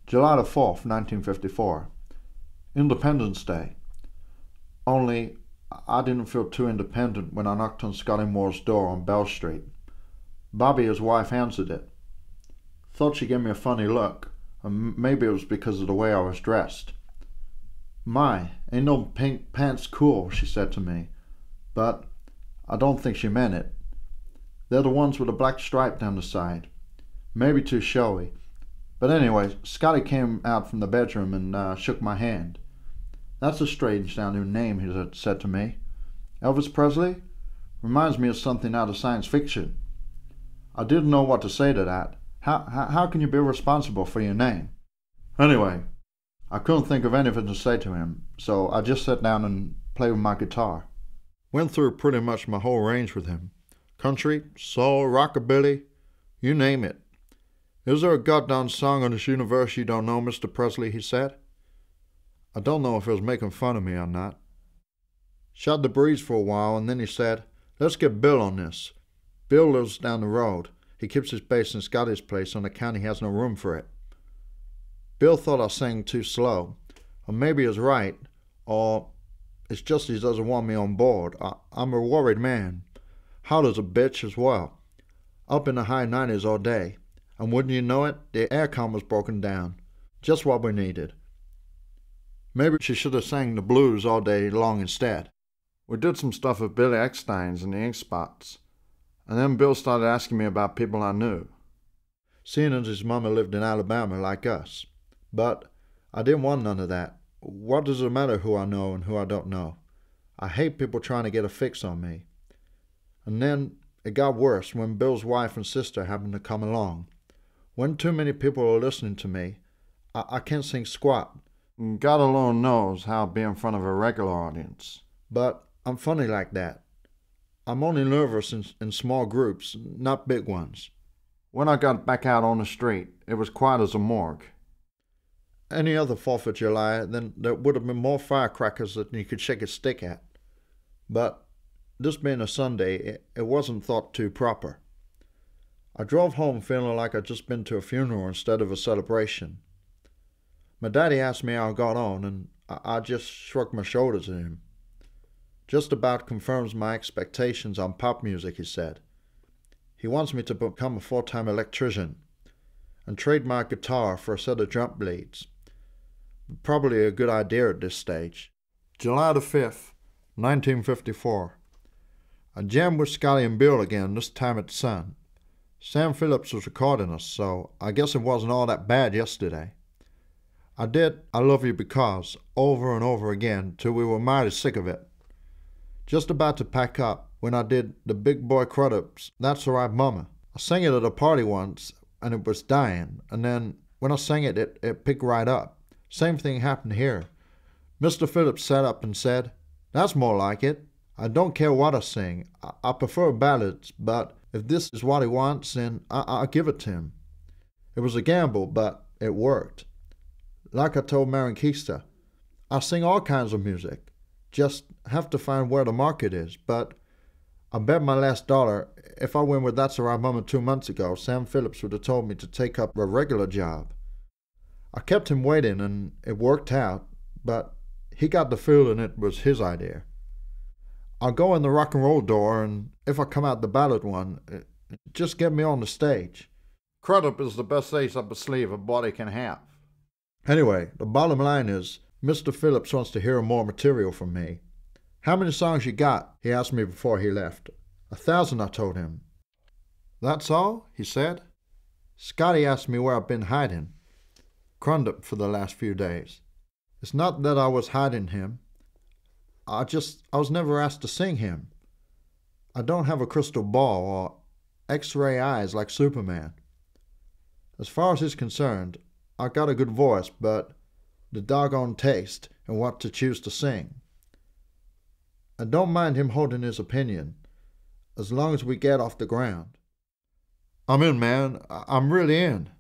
July the 4th, 1954. Independence Day. Only, I didn't feel too independent when I knocked on Scotty Moore's door on Bell Street. Bobby, his wife, answered it. Thought she gave me a funny look, and maybe it was because of the way I was dressed. "My, ain't no pink pants cool," she said to me. But I don't think she meant it. They're the ones with a black stripe down the side. Maybe too showy. But anyway, Scotty came out from the bedroom and shook my hand. "That's a strange sounding name," he said to me. "Elvis Presley? Reminds me of something out of science fiction." I didn't know what to say to that. How can you be responsible for your name? Anyway, I couldn't think of anything to say to him, so I just sat down and played with my guitar. Went through pretty much my whole range with him. Country, soul, rockabilly, you name it. "Is there a goddamn song on this universe you don't know, Mr. Presley?" he said. I don't know if he was making fun of me or not. Shot the breeze for a while, and then he said, "Let's get Bill on this." Bill lives down the road. He keeps his bass in Scotty's place on account he has no room for it. Bill thought I sang too slow, or maybe he's right, or it's just he doesn't want me on board. I'm a worried man. Hot as a bitch as well. Up in the high 90s all day, and wouldn't you know it, the aircon was broken down. Just what we needed. Maybe she should have sang the blues all day long instead. We did some stuff with Billy Eckstein's and the Ink Spots, and then Bill started asking me about people I knew, seeing as his mama lived in Alabama like us. But I didn't want none of that. What does it matter who I know and who I don't know? I hate people trying to get a fix on me. And then it got worse when Bill's wife and sister happened to come along. When too many people are listening to me, I can't sing squat. God alone knows how to be in front of a regular audience. But I'm funny like that. I'm only nervous in small groups, not big ones. When I got back out on the street, it was quiet as a morgue. Any other 4th of July, then there would have been more firecrackers than you could shake a stick at. But this being a Sunday, it wasn't thought too proper. I drove home feeling like I'd just been to a funeral instead of a celebration. My daddy asked me how I got on, and I just shrugged my shoulders at him. "Just about confirms my expectations on pop music," he said. He wants me to become a full-time electrician and trade my guitar for a set of drum blades. Probably a good idea at this stage. July the 5th, 1954. I jammed with Scotty and Bill again, this time at Sun. Sam Phillips was recording us, so I guess it wasn't all that bad yesterday. I did "I Love You Because" over and over again till we were mighty sick of it. Just about to pack up when I did the Big Boy Crudup's "That's Alright Mama." I sang it at a party once and it was dying, and then when I sang it, it picked right up. Same thing happened here. Mr. Phillips sat up and said, "That's more like it. I don't care what I sing. I prefer ballads, but if this is what he wants, then I'll give it to him." It was a gamble, but it worked. Like I told Marinkista, I sing all kinds of music. Just have to find where the market is. But I bet my last dollar, if I went with "That's Alright Mama" 2 months ago, Sam Phillips would have told me to take up a regular job. I kept him waiting, and it worked out, but he got the feeling it was his idea. I'll go in the rock and roll door, and if I come out the ballad one, just get me on the stage. Crudup is the best ace up the sleeve a body can have. Anyway, the bottom line is, Mr. Phillips wants to hear more material from me. "How many songs you got?" he asked me before he left. 1,000, I told him. "That's all?" he said. Scotty asked me where I've been hiding. Crudup for the last few days. It's not that I was hiding him. I was never asked to sing him. I don't have a crystal ball or X-ray eyes like Superman. As far as he's concerned, I got a good voice, but the doggone taste and what to choose to sing. I don't mind him holding his opinion, as long as we get off the ground. I'm in, man. I'm really in.